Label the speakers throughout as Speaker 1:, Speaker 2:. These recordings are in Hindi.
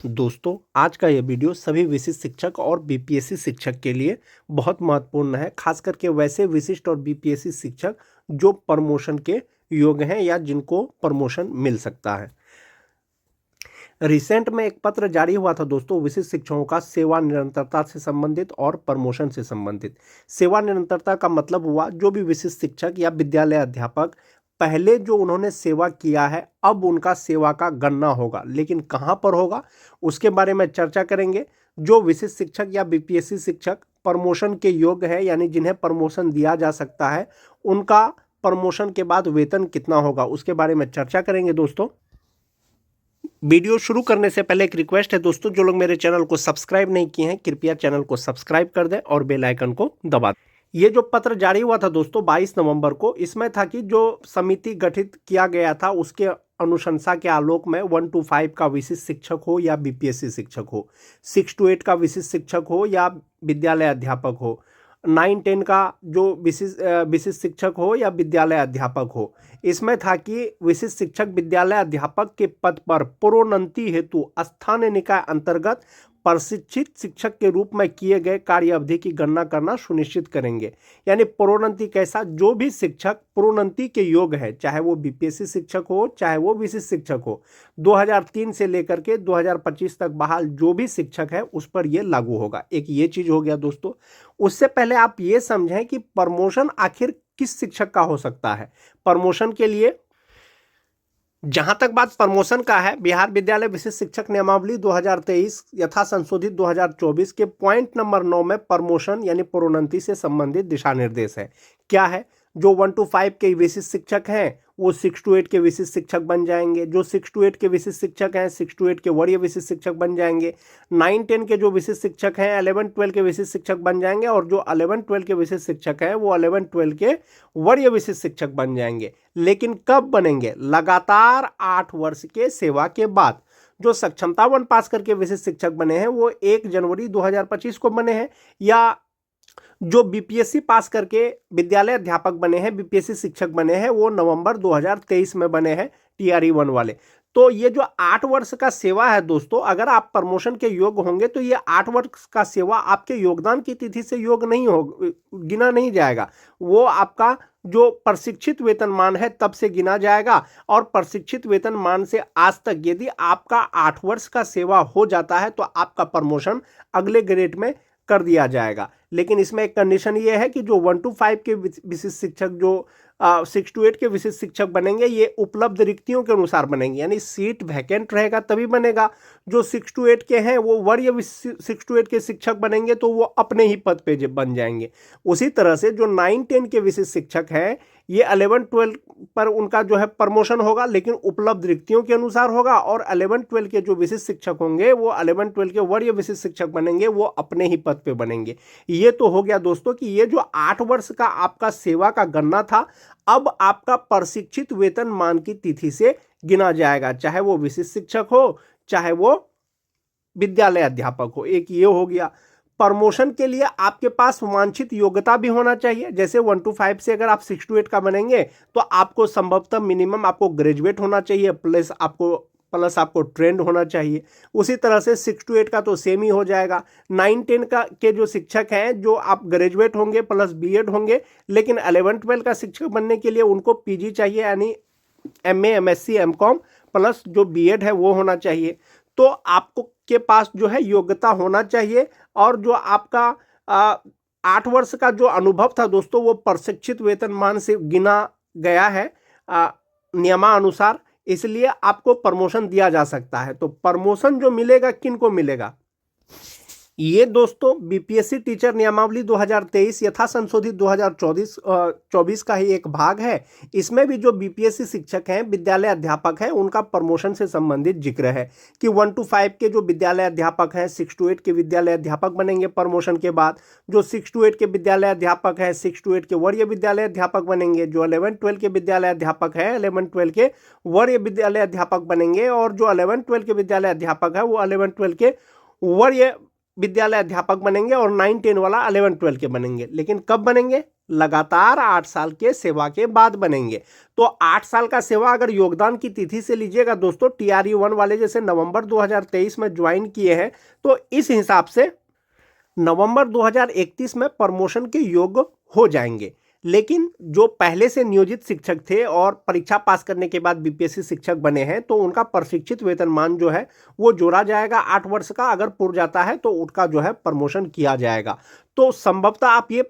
Speaker 1: दोस्तों, आज का ये वीडियो सभी विशिष्ट शिक्षक और बीपीएससी शिक्षक के लिए बहुत महत्वपूर्ण है, खास करके वैसे विशिष्ट और बीपीएससी शिक्षक जो प्रमोशन के योग्य हैं या जिनको प्रमोशन मिल सकता है। रिसेंट में एक पत्र जारी हुआ था दोस्तों, विशिष्ट शिक्षकों का सेवा निरंतरता से संबंधित और प्रमोशन से संबंधित। सेवा निरंतरता का मतलब हुआ जो भी विशिष्ट शिक्षक या विद्यालय अध्यापक पहले जो उन्होंने सेवा किया है, अब उनका सेवा का गणना होगा, लेकिन कहाँ पर होगा उसके बारे में चर्चा करेंगे। जो विशिष्ट शिक्षक या बीपीएससी शिक्षक प्रमोशन के योग्य है, यानी जिन्हें प्रमोशन दिया जा सकता है, उनका प्रमोशन के बाद वेतन कितना होगा उसके बारे में चर्चा करेंगे दोस्तों। वीडियो शुरू करने से पहले एक रिक्वेस्ट है दोस्तों, जो लोग मेरे चैनल को सब्सक्राइब नहीं किए हैं कृपया चैनल को सब्सक्राइब कर दें और बेल आइकन को दबा दें। ये जो पत्र जारी हुआ था दोस्तों 22 नवंबर को, इसमें था कि जो समिति गठित किया गया था उसके अनुशंसा के आलोक में 1 to 5 का विशिष्ट शिक्षक हो या बीपीएससी शिक्षक हो, 6 to 8 का विशिष्ट शिक्षक हो या विद्यालय अध्यापक हो, 9-10 का जो विशिष्ट शिक्षक हो या विद्यालय अध्यापक हो, इसमें था कि विशिष्ट शिक्षक विद्यालय अध्यापक के पद पर प्रोन्नति हेतु स्थानीय निकाय अंतर्गत प्रशिक्षित शिक्षक के रूप में किए गए कार्य अवधि की गणना करना सुनिश्चित करेंगे। यानी प्रोन्नति कैसा, जो भी शिक्षक प्रोन्नति के योग्य है, चाहे वो बीपीएससी शिक्षक हो चाहे वो विशिष्ट शिक्षक हो, 2003 से लेकर के 2025 तक बहाल जो भी शिक्षक है उस पर यह लागू होगा। एक ये चीज हो गया दोस्तों। उससे पहले आप ये समझें कि प्रमोशन आखिर किस शिक्षक का हो सकता है। प्रमोशन के लिए जहां तक बात प्रमोशन का है, बिहार विद्यालय विशिष्ट शिक्षक नियमावली 2023 यथा संशोधित 2024 के पॉइंट नंबर 9 में प्रमोशन यानी प्रोन्नति से संबंधित दिशा निर्देश है। क्या है? जो 1 to 5 के विशिष्ट शिक्षक हैं वो 6 to 8 के विशिष्ट शिक्षक बन जाएंगे, जो 6 to 8 के विशिष्ट शिक्षक हैं 6 to 8 के वरीय विशिष्ट शिक्षक बन जाएंगे, 9-10 के जो विशिष्ट शिक्षक हैं 11-12 के विशिष्ट शिक्षक बन जाएंगे, और जो 11-12 के विशिष्ट शिक्षक हैं वो 11-12 के वरीय विशिष्ट शिक्षक बन जाएंगे। लेकिन कब बनेंगे? लगातार 8 वर्ष के सेवा के बाद। जो सक्षमता 1 पास करके विशिष्ट शिक्षक बने हैं वो 1 जनवरी 2025 को बने हैं, या जो बीपीएससी पास करके विद्यालय अध्यापक बने हैं, बीपीएससी शिक्षक बने हैं, वो नवंबर 2023 में बने हैं टीआरई 1 वाले। तो ये जो 8 वर्ष का सेवा है दोस्तों, अगर आप प्रमोशन के योग्य होंगे तो ये 8 वर्ष का सेवा आपके योगदान की तिथि से योग नहीं हो, गिना नहीं जाएगा। वो आपका जो प्रशिक्षित वेतनमान है तब से गिना जाएगा, और प्रशिक्षित वेतनमान से आज तक यदि आपका 8 वर्ष का सेवा हो जाता है तो आपका प्रमोशन अगले ग्रेड में कर दिया जाएगा। लेकिन इसमें एक कंडीशन ये है कि जो 1 to 5 के विशिष्ट शिक्षक, जो 6 to 8 के विशिष्ट शिक्षक बनेंगे, ये उपलब्ध रिक्तियों के अनुसार बनेंगे, यानी सीट वैकेंट रहेगा तभी बनेगा। जो 6 to 8 के हैं वो वरीय 6 to 8 के शिक्षक बनेंगे तो वो अपने ही पद पे बन जाएंगे। उसी तरह से जो 9-10 के विशिष्ट शिक्षक हैं ये 11-12 पर उनका जो है प्रमोशन होगा, लेकिन उपलब्ध रिक्तियों के अनुसार होगा, और 11-12 के जो विशिष्ट शिक्षक होंगे वो 11-12 के वरीय विशिष्ट शिक्षक बनेंगे, वो अपने ही पद पे बनेंगे। ये तो हो गया दोस्तों कि ये जो 8 वर्ष का आपका सेवा का गणना था, अब आपका प्रशिक्षित वेतनमान की तिथि से गिना जाएगा, चाहे वो विशिष्ट शिक्षक हो चाहे वो विद्यालय अध्यापक हो। एक ये हो गया। प्रमोशन के लिए आपके पास वांछित योग्यता भी होना चाहिए। जैसे 1 to 5 से अगर आप 6 to 8 का बनेंगे तो आपको संभवतः मिनिमम आपको ग्रेजुएट होना चाहिए, प्लस आपको ट्रेंड होना चाहिए। उसी तरह से 6 to 8 का तो सेम ही हो जाएगा। 9-10 का के जो शिक्षक हैं जो आप ग्रेजुएट होंगे प्लस बीएड होंगे, लेकिन 11-12 का शिक्षक बनने के लिए उनको पीजी चाहिए, यानी एमए, एमएससी, एमकॉम प्लस जो बीएड है वो होना चाहिए। तो आपको के पास जो है योग्यता होना चाहिए, और जो आपका 8 वर्ष का जो अनुभव था दोस्तों वो प्रशिक्षित वेतनमान से गिना गया है नियमानुसार, इसलिए आपको प्रमोशन दिया जा सकता है। तो प्रमोशन जो मिलेगा किन को मिलेगा? ये दोस्तों बीपीएससी टीचर नियमावली 2023 यथा संशोधित 2024 का ही एक भाग है। इसमें भी जो बीपीएससी शिक्षक हैं, विद्यालय अध्यापक हैं, उनका प्रमोशन से संबंधित जिक्र है कि 1 to 5 के जो विद्यालय अध्यापक हैं 6 to 8 के विद्यालय अध्यापक बनेंगे प्रमोशन के बाद। जो 6 to 8 के विद्यालय अध्यापक हैं 6 to 8 के वरीय विद्यालय अध्यापक बनेंगे। जो 11-12 के विद्यालय अध्यापक है 11-12 के वरीय विद्यालय अध्यापक बनेंगे, और जो 11-12 के विद्यालय अध्यापक है वो 11-12 के वरीय विद्यालय अध्यापक बनेंगे, और 9-10 वाला 11-12 के बनेंगे। लेकिन कब बनेंगे? लगातार 8 साल के सेवा के बाद बनेंगे। तो 8 साल का सेवा अगर योगदान की तिथि से लीजिएगा दोस्तों, TRE 1 वाले जैसे नवंबर 2023 में ज्वाइन किए हैं, तो इस हिसाब से नवंबर 2031 में प्रमोशन के योग्य हो जाएंगे। लेकिन जो पहले से नियोजित शिक्षक थे और परीक्षा पास करने के बाद बीपीएससी शिक्षक बने हैं, तो उनका प्रशिक्षित वेतनमान जो है वो जोड़ा जाएगा 8 वर्ष का। अगर पूर जाता है तो उनका जो है प्रमोशन किया जाएगा। तो संभवतः आप ये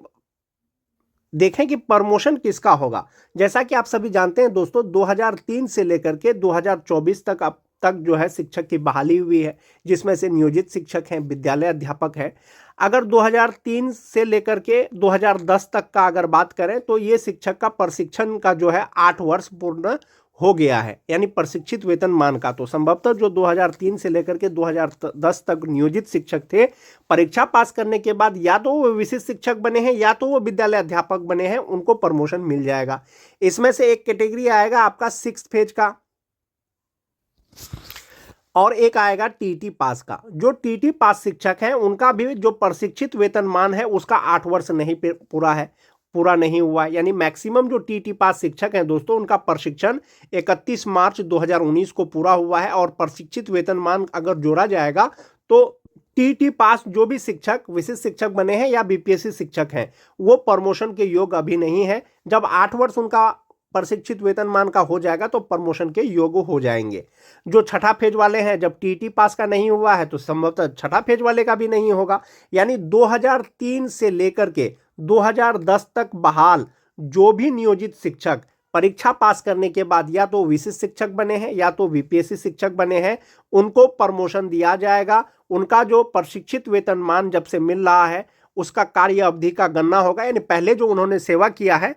Speaker 1: देखें कि प्रमोशन किसका होगा। जैसा कि आप सभी जानते हैं दोस्तों, 2003 से लेकर के 2024 तक अब तक जो है शिक्षक की बहाली हुई है, जिसमें से नियोजित शिक्षक हैं, विद्यालय अध्यापक हैं। अगर 2003 से लेकर के 2010 तक का अगर बात करें, तो ये शिक्षक का प्रशिक्षण का जो है 8 वर्ष पूर्ण हो गया है, यानी प्रशिक्षित वेतनमान का। तो संभवतः जो 2003 से लेकर के 2010 तक नियोजित शिक्षक थे, परीक्षा पास करने के बाद या तो वो विशिष्ट शिक्षक बने हैं या तो वो विद्यालय अध्यापक बने हैं, उनको प्रमोशन मिल जाएगा। इसमें से एक कैटेगरी आएगा आपका 6th फेज का और एक आएगा टीटी पास का। जो टीटी पास शिक्षक हैं उनका भी जो प्रशिक्षित वेतनमान है उसका 8 वर्ष नहीं पूरा नहीं हुआ है। यानी मैक्सिमम जो टीटी पास शिक्षक हैं दोस्तों, उनका प्रशिक्षण 31 मार्च 2019 को पूरा हुआ है और प्रशिक्षित वेतनमान अगर जोड़ा जाएगा तो टीटी पास जो भी शिक्षक विशिष्ट शिक्षक बने हैं या बीपीएससी शिक्षक हैं, वो प्रमोशन के योग्य अभी नहीं है। जब 8 वर्ष उनका प्रशिक्षित वेतनमान का हो जाएगा तो प्रमोशन के योग्य हो जाएंगे। जो छठा फेज वाले हैं, जब टीटी पास का नहीं हुआ है तो संभवतः छठा फेज वाले का भी नहीं होगा। यानी 2003 से लेकर के 2010 तक बहाल जो भी नियोजित शिक्षक परीक्षा पास करने के बाद या तो विशिष्ट शिक्षक बने हैं या तो बीपीएससी शिक्षक बने हैं, उनको प्रमोशन दिया जाएगा। उनका जो प्रशिक्षित वेतनमान जब से मिल रहा है उसका कार्य अवधि का गणना होगा, यानी पहले जो उन्होंने सेवा किया है,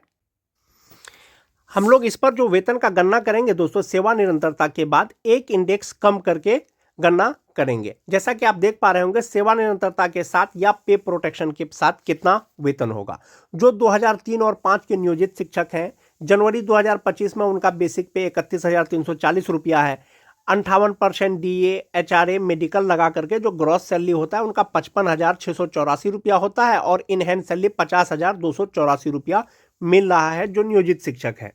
Speaker 1: हम लोग इस पर जो वेतन का गणना करेंगे दोस्तों, सेवा निरंतरता के बाद एक इंडेक्स कम करके गणना करेंगे। जैसा कि आप देख पा रहे होंगे, सेवा निरंतरता के साथ या पे प्रोटेक्शन के साथ कितना वेतन होगा। जो 2003 और 5 के नियोजित शिक्षक हैं, जनवरी 2025 में उनका बेसिक पे 31,340 रुपया है। 58% DA HRA मेडिकल लगा करके जो ग्रॉस सैलरी होता है उनका 55,684 रुपया होता है और इनहैंड सैलरी 50,284 रुपया मिल रहा है जो नियोजित शिक्षक है।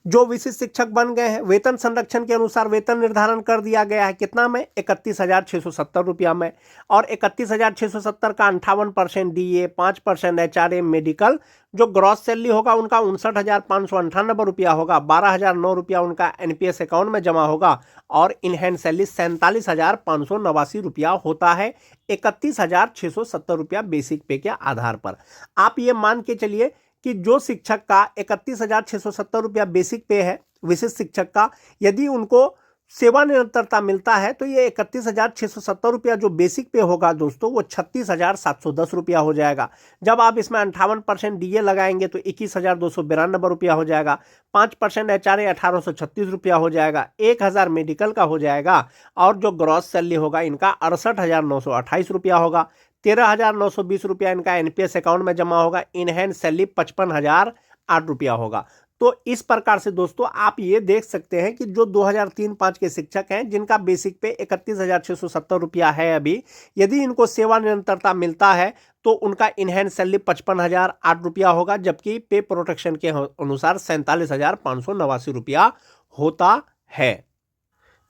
Speaker 1: जो विशिष्ट शिक्षक बन गए हैं, वेतन संरक्षण के अनुसार वेतन निर्धारण कर दिया गया है कितना में, 31,670 रुपया में। और 31,670 का 58% DA, 5% HRA मेडिकल, जो ग्रॉस सैलरी होगा उनका 59,598 रुपया होगा। 12,009 रुपया उनका NPS अकाउंट में जमा होगा और इनहैंड सैलरी 47,589 रुपया होता है 31,670 रुपया बेसिक पे के आधार पर। आप ये मान के चलिए कि जो शिक्षक का 31,670 रुपया बेसिक पे है, विशिष्ट शिक्षक का, यदि उनको सेवा निरंतरता मिलता है तो ये 31,670 रुपया जो बेसिक पे होगा दोस्तों, वो 36,710 रुपया हो जाएगा। जब आप इसमें 58% DA लगाएंगे तो 21,292 रुपया हो जाएगा। 5% HRA 1,836 रुपया हो जाएगा। 1,000 मेडिकल का हो जाएगा और जो ग्रॉस सैलरी होगा इनका 68,928 रुपया होगा। 13,920 रुपया इनका NPS अकाउंट में जमा होगा। इनहैंड सैलरी 55,008 रुपया होगा। तो इस प्रकार से दोस्तों आप ये देख सकते हैं कि जो 2003-5 के शिक्षक हैं जिनका बेसिक पे 31,670 रुपया है अभी, यदि इनको सेवा निरंतरता मिलता है तो उनका इनहैंड सैलरी 55,008 रुपया होगा, जबकि पे प्रोटेक्शन के अनुसार 47,589 रुपया होता है।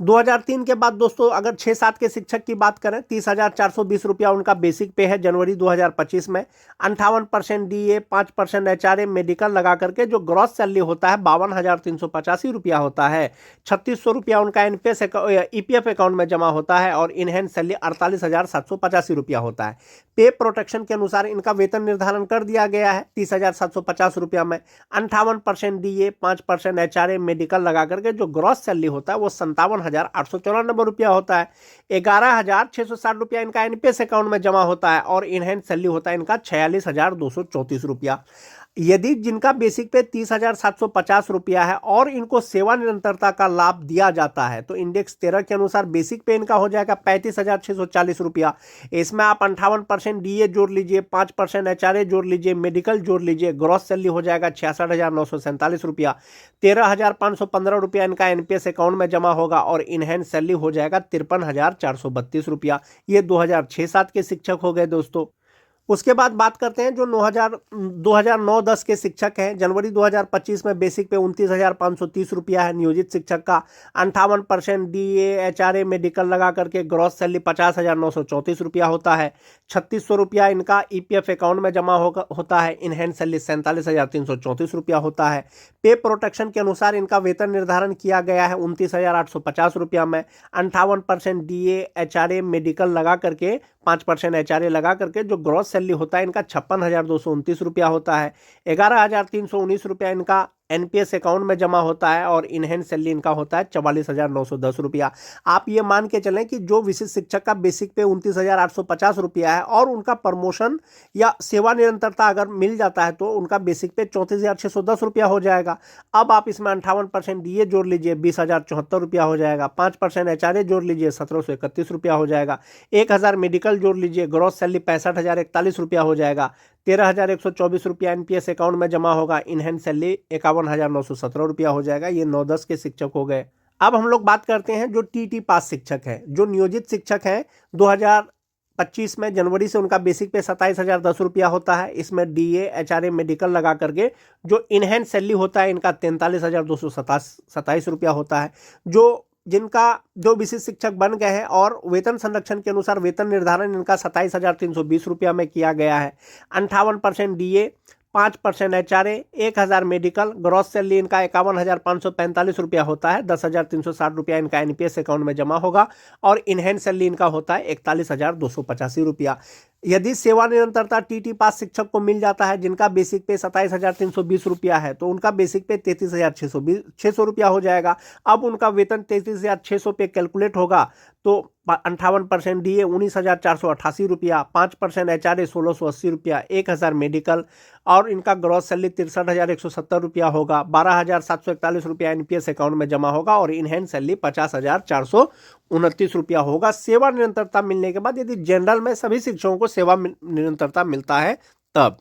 Speaker 1: 2003 के बाद दोस्तों अगर 6-7 के शिक्षक की बात करें, 30,420 रुपया उनका बेसिक पे है जनवरी 2025 में। 58% DA, 5% HRA मेडिकल लगा करके जो ग्रॉस सैलरी होता है 52,385 रुपया होता है। 3,600 रुपया उनका NPS EPF अकाउंट में जमा होता है और इनहैंड सैलरी 48,785 रुपया होता है। पे प्रोटेक्शन के अनुसार इनका वेतन निर्धारण कर दिया गया है 30,750 रुपया में। 58% DA, 5% HRA मेडिकल लगा करके जो ग्रॉस सैलरी होता है वो 57,894 रुपया होता है। 11,660 रुपया इनका NPS अकाउंट में जमा होता है और इनहैंड सैलरी होता है इनका 46,234 रुपया। यदि जिनका बेसिक पे 30,750 रुपया है और इनको सेवा निरंतरता का लाभ दिया जाता है तो इंडेक्स 13 के अनुसार बेसिक पे इनका हो जाएगा 35,640 रुपया। इसमें आप 58% DA जोड़ लीजिए, 5% HRA जोड़ लीजिए, मेडिकल जोड़ लीजिए, ग्रॉस सैलरी हो जाएगा 66,947 रुपया। 13,515 रुपया इनका NPS अकाउंट में जमा होगा और इनहैंड सैलरी हो जाएगा 53,432 रुपया। ये 2006-7 के शिक्षक हो गए दोस्तों। उसके बाद बात करते हैं जो 2009-10 के शिक्षक हैं। जनवरी 2025 में बेसिक पे 29,530 रुपया है नियोजित शिक्षक का। 58% DA HRA मेडिकल लगा करके ग्रॉस सैलरी 50,934 रुपया होता है। 3600 रुपया इनका EPF अकाउंट में जमा होता है। इन हैंड सैलरी 47,334 रुपया होता है। पे प्रोटेक्शन के अनुसार इनका वेतन निर्धारण किया गया है 29,850 रुपया में। 58% DA HRA मेडिकल लगा करके 5% HRA लगा करके जो ग्रॉस सैलरी होता है इनका 56,229 रुपया होता है। 11,319 रुपया इनका NPS अकाउंट में जमा होता है और इन हैंड सैलरी इनका होता है 44,910 रुपया। आप ये मान के चलें कि जो विशिष्ट शिक्षक का बेसिक पे 29,850 रुपया है और उनका प्रमोशन या सेवा निरंतरता अगर मिल जाता है तो उनका बेसिक पे 34,610 रुपया हो जाएगा। अब आप इसमें 58% DA जोड़ लीजिए 20,074 रुपया हो जाएगा। 5% HRA जोड़ लीजिए 1,731 रुपया हो जाएगा। 1,000 मेडिकल जोड़ लीजिए ग्रॉस सैलरी 65,041 रुपया हो जाएगा। 13,124 रुपया NPS अकाउंट में जमा होगा। इन हैंड सैलरी 51,917 रुपया हो जाएगा। ये 9-10 के शिक्षक हो गए। अब हम लोग बात करते हैं जो TT पास शिक्षक है, जो नियोजित शिक्षक हैं 2025 में जनवरी से उनका बेसिक पे 27,010 रुपया होता है। इसमें DA HRA मेडिकल लगा करके जो इन हैंड सैलरी होता है इनका 43,227 रुपया होता है। जो विशिष्ट शिक्षक बन गए हैं और वेतन संरक्षण के अनुसार वेतन निर्धारण इनका 27,320 रुपया में किया गया है। 58% DA, 5% HRA, 1,000 medical, gross salary इनका 51,545 रुपया होता है। 10,360 रुपया इनका NPS अकाउंट में जमा होगा और इन हैंड सैलरी इनका होता है 41,285 रुपया। यदि सेवा निरंतरता TT पास शिक्षक को मिल जाता है जिनका बेसिक पे 27,320 रुपया है तो उनका बेसिक पे 33,600 रुपया हो जाएगा। अब उनका वेतन 33,600 पे कैलकुलेट होगा तो 58% DA 19,488 रुपया, 5% HRA 1,680 रुपया, 1,000 मेडिकल और इनका ग्रॉस सैलरी 63,170 रुपया होगा। 12,741 रुपया NPS अकाउंट में जमा होगा और इन हैंड सैलरी 50,429 रुपया होगा। सेवा निरंतरता मिलने के बाद यदि जनरल में सभी शिक्षकों को सेवा निरंतरता मिलता है तब।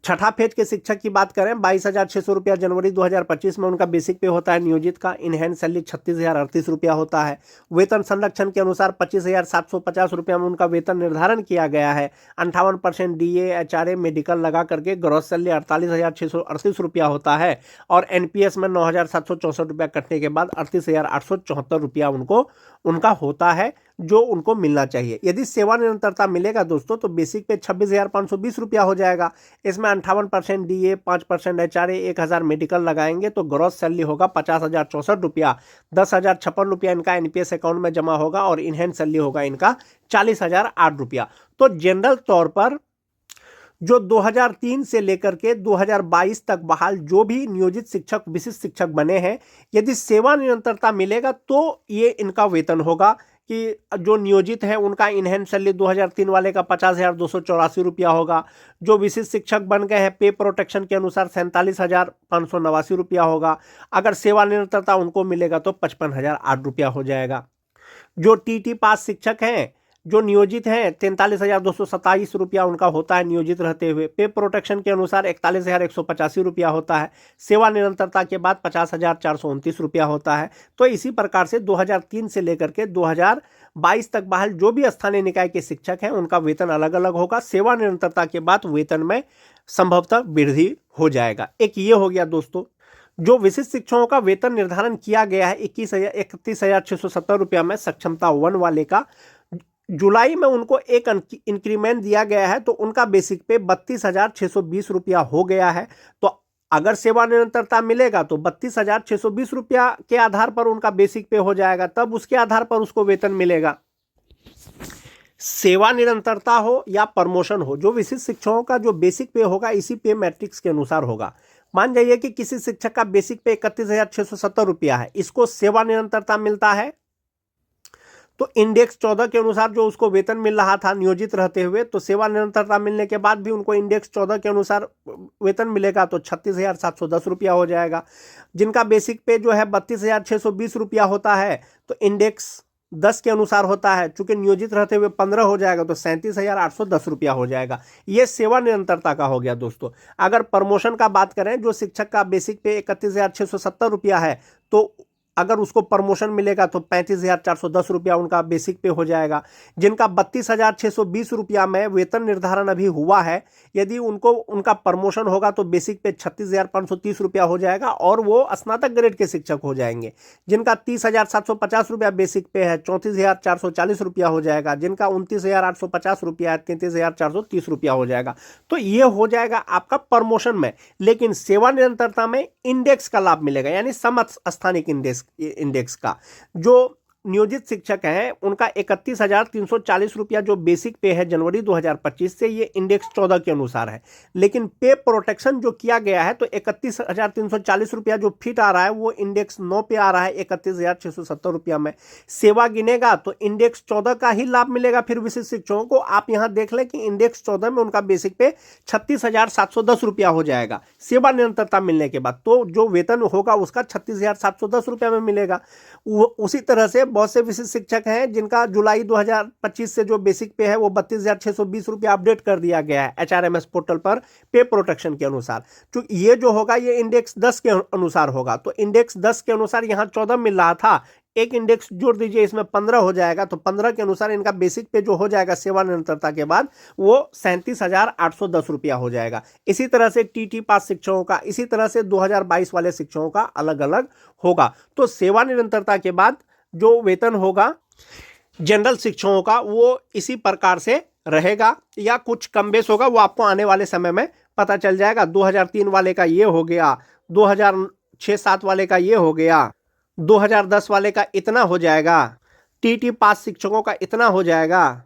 Speaker 1: छठा फेज के शिक्षक की बात करें 22,600 रुपया जनवरी 2025 में उनका बेसिक पे होता है नियोजित का। इन हैंड सैलरी 36,038 रुपया होता है। वेतन संरक्षण के अनुसार 25,750 रुपया में उनका वेतन निर्धारण किया गया है। 58% DA HRA मेडिकल लगा करके ग्रॉस सैलरी 48,638 रुपया होता है और NPS में 9,764 रुपया कटने के बाद 38,874 रुपया उनका होता है जो उनको मिलना चाहिए। यदि सेवा निरंतरता मिलेगा दोस्तों तो बेसिक पे 26,520 रुपया हो जाएगा। इसमें 58% DA, 5% HRA, 1,000 मेडिकल लगाएंगे तो ग्रॉस सैलरी होगा 50,064 रुपया। 10,056 रुपया इनका NPS अकाउंट में जमा होगा और इन हैंड सैलरी होगा इनका 40,008 रुपया। तो जनरल तौर पर जो 2003 से लेकर के 2022 तक बहाल जो भी नियोजित शिक्षक विशिष्ट शिक्षक बने हैं, यदि सेवा निरंतरता मिलेगा तो ये इनका वेतन होगा कि जो नियोजित है उनका इन हैंड सैलरी 2003 वाले का 50,284 रुपया होगा। जो विशिष्ट शिक्षक बन गए हैं पे प्रोटेक्शन के अनुसार 47,589 रुपया होगा। अगर सेवा निरंतरता उनको मिलेगा तो 55,008 रुपया हो जाएगा। जो TT पास शिक्षक हैं जो नियोजित हैं 43,227 रुपया उनका होता है नियोजित रहते हुए। पे प्रोटेक्शन के अनुसार 41,185 रुपया होता है। सेवा निरंतरता के बाद 50,429 रुपया होता है। तो इसी प्रकार से 2003 से लेकर के 2022 तक बहाल जो भी स्थानीय निकाय के शिक्षक हैं उनका वेतन अलग अलग होगा। सेवा निरंतरता के बाद वेतन में संभवतः वृद्धि हो जाएगा। एक ये हो गया दोस्तों जो विशिष्ट शिक्षकों का वेतन निर्धारण किया गया है 31,670 रुपया में सक्षमता 1 वाले का। जुलाई में उनको एक इंक्रीमेंट दिया गया है तो उनका बेसिक पे 32,620 रुपया हो गया है। तो अगर सेवा निरंतरता मिलेगा तो 32,620 रुपया के आधार पर उनका बेसिक पे हो जाएगा, तब उसके आधार पर उसको वेतन मिलेगा। सेवा निरंतरता हो या प्रमोशन हो, जो विशिष्ट शिक्षकों का जो बेसिक पे होगा इसी पे मैट्रिक्स के अनुसार होगा। मान जाइए कि किसी शिक्षक का बेसिक पे 31,670 रुपया है, इसको सेवा निरंतरता मिलता है तो इंडेक्स 14 के अनुसार जो उसको वेतन मिल रहा था नियोजित रहते हुए, तो सेवा निरंतरता मिलने के बाद भी उनको इंडेक्स 14 के अनुसार वेतन मिलेगा तो 36,710 रुपया हो जाएगा। जिनका बेसिक पे जो है 32,620 रुपया होता है तो इंडेक्स 10 के अनुसार होता है, चूंकि नियोजित रहते हुए 15 हो जाएगा तो 37,810 रुपया हो जाएगा। ये सेवा निरंतरता का हो गया दोस्तों। अगर प्रमोशन का बात करें, जो शिक्षक का बेसिक पे 31,670 रुपया है तो अगर उसको प्रमोशन मिलेगा तो 35,410 रुपया उनका बेसिक पे हो जाएगा। जिनका 32,620 रुपया में वेतन निर्धारण अभी हुआ है, यदि उनको उनका प्रमोशन होगा तो बेसिक पे 36,530 रुपया हो जाएगा और वो स्नातक ग्रेड के शिक्षक हो जाएंगे। जिनका 30,750 रुपया बेसिक पे है, 34,440 रुपया हो जाएगा। जिनका 29,850 रुपया है, 33,430 रुपया हो जाएगा। तो ये हो जाएगा आपका प्रमोशन में। लेकिन सेवा निरंतरता में इंडेक्स का लाभ मिलेगा, यानी समस्थानिक इंडेक्स का। जो नियोजित शिक्षक हैं उनका 31,340 रुपया जो बेसिक पे है जनवरी 2025 से, ये इंडेक्स 14 के अनुसार है। लेकिन पे प्रोटेक्शन जो किया गया है तो 31,340 रुपया जो फिट आ रहा है वो इंडेक्स 9 पे आ रहा है 31,670 रुपया में। सेवा गिनेगा तो इंडेक्स 14 का ही लाभ मिलेगा फिर विशिष्ट शिक्षकों को। आप यहां देख लें कि इंडेक्स 14 में उनका बेसिक पे 36,710 रुपया हो जाएगा सेवा निरंतरता मिलने के बाद। तो जो वेतन होगा उसका 36,710 रुपया में मिलेगा। उसी तरह से बहुत से विशिष्ट शिक्षक हैं जिनका जुलाई 2025 से जो बेसिक पे है वो 32,620 रुपया अपडेट कर दिया गया है HRMS पोर्टल पर पे प्रोटेक्शन के अनुसार। तो ये जो होगा ये इंडेक्स 10 के अनुसार होगा। तो इंडेक्स 10 के अनुसार यहाँ 14 मिल रहा था, एक इंडेक्स जोड़ दीजिए इसमें 15 हो जाएगा। तो 15 के अनुसार इनका बेसिक पे जो हो जाएगा सेवा निरंतरता के बाद वो 37,810 रुपया हो जाएगा। इसी तरह से TT पास शिक्षकों का, इसी तरह से 2022 वाले शिक्षकों का अलग अलग होगा। तो सेवा निरंतरता के बाद जो वेतन होगा जनरल शिक्षकों का वो इसी प्रकार से रहेगा या कुछ कम बेस होगा, वो आपको आने वाले समय में पता चल जाएगा। 2003 वाले का ये हो गया, 2006-7 वाले का ये हो गया, 2010 वाले का इतना हो जाएगा, TT पास शिक्षकों का इतना हो जाएगा,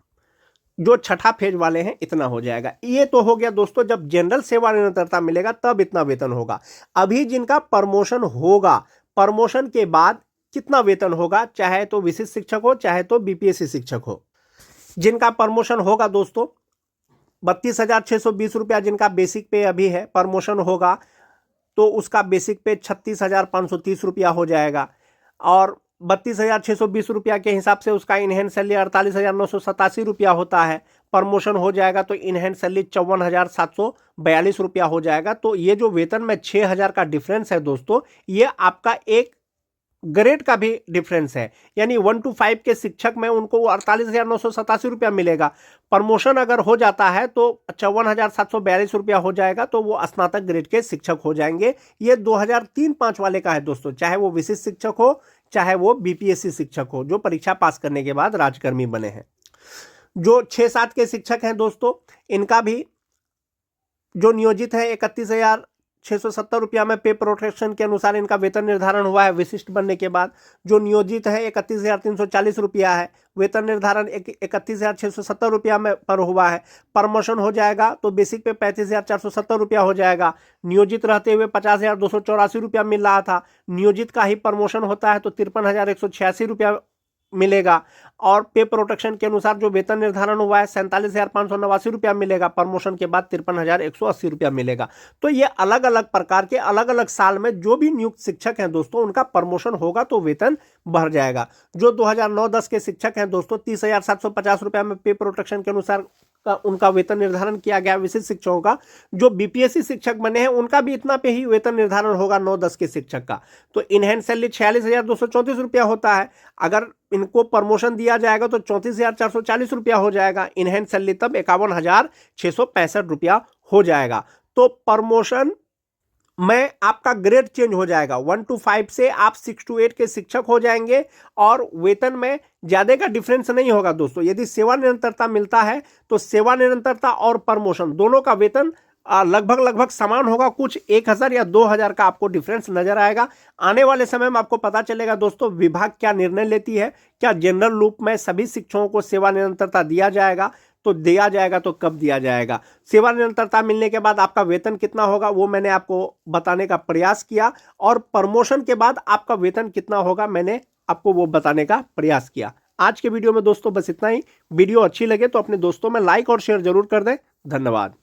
Speaker 1: जो छठा फेज वाले हैं इतना हो जाएगा। ये तो हो गया दोस्तों, जब जनरल सेवा निरंतरता मिलेगा तब इतना वेतन होगा। अभी जिनका प्रमोशन होगा, प्रमोशन के बाद कितना वेतन होगा, चाहे तो विशिष्ट शिक्षक हो चाहे तो BPSC शिक्षक हो। जिनका प्रमोशन होगा दोस्तों 32,620 रुपया जिनका बेसिक पे अभी है, प्रमोशन होगा तो उसका बेसिक पे 36,530 रुपया हो जाएगा। और 32,620 रुपया के हिसाब से उसका इनहेंस सैलरी 48,987 रुपया होता है। प्रमोशन हो जाएगा तो इनहेंस सैलरी 54,742 रुपया हो जाएगा। तो ये जो वेतन में 6,000 का डिफरेंस है दोस्तों, ये आपका एक ग्रेड का भी डिफरेंस है। यानी 1 to 5 के शिक्षक में उनको 48,987 रुपया मिलेगा। प्रमोशन अगर हो जाता है तो 54,742 रुपया हो जाएगा, तो वो स्नातक ग्रेड के शिक्षक हो जाएंगे। ये 2003-5 वाले का है दोस्तों, चाहे वो विशिष्ट शिक्षक हो चाहे वो BPSC शिक्षक हो जो परीक्षा पास करने के बाद राजकर्मी बने हैं। जो 6-7 के शिक्षक हैं दोस्तों, इनका भी जो नियोजित है 31,670 रुपया में पे प्रोटेक्शन के अनुसार इनका वेतन निर्धारण हुआ है विशिष्ट बनने के बाद। जो नियोजित है 31,340 रुपया है, वेतन निर्धारण 31,670 रुपया में पर हुआ है। प्रमोशन हो जाएगा तो बेसिक पे 35,470 रुपया हो जाएगा। नियोजित रहते हुए 50,284 रुपया मिल रहा था, नियोजित का ही प्रमोशन होता है तो 53,186 रुपया मिलेगा। और पे प्रोटेक्शन के अनुसार जो वेतन निर्धारण हुआ है 47,589 रुपया मिलेगा, प्रमोशन के बाद 53,180 रुपया मिलेगा। तो ये अलग अलग प्रकार के अलग अलग साल में जो भी नियुक्त शिक्षक हैं दोस्तों, उनका प्रमोशन होगा तो वेतन बढ़ जाएगा। जो 2009-10 के शिक्षक हैं दोस्तों, 30,750 रुपया में पे प्रोटेक्शन के अनुसार उनका वेतन निर्धारण किया गया विशिष्ट शिक्षकों का। जो BPSC शिक्षक बने हैं उनका भी इतना पे ही वेतन निर्धारण होगा 9-10 के शिक्षक का। तो इनहैंड सैलरी 46,234 रुपया होता है। अगर इनको प्रमोशन दिया जाएगा तो 34,440 रुपया हो जाएगा। इनहैंड सैलरी तब 51,665 रुपया हो जाएगा। तो प्रमोशन में आपका ग्रेड चेंज हो जाएगा, 1 to 5 से आप 6 to 8 के शिक्षक हो जाएंगे और वेतन में ज़्यादा का डिफरेंस नहीं होगा दोस्तों। यदि सेवा निरंतरता मिलता है तो सेवा निरंतरता और प्रमोशन दोनों का वेतन लगभग समान होगा। कुछ 1,000 या 2,000 का आपको डिफरेंस नजर आएगा। आने वाले समय में आपको पता चलेगा दोस्तों विभाग क्या निर्णय लेती है। क्या जनरल रूप में सभी शिक्षकों को सेवा निरंतरता दिया जाएगा, तो दिया जाएगा तो कब दिया जाएगा। सेवा निरंतरता मिलने के बाद आपका वेतन कितना होगा वो मैंने आपको बताने का प्रयास किया, और प्रमोशन के बाद आपका वेतन कितना होगा मैंने आपको वो बताने का प्रयास किया। आज के वीडियो में दोस्तों बस इतना ही। वीडियो अच्छी लगे तो अपने दोस्तों में लाइक और शेयर जरूर कर दें। धन्यवाद।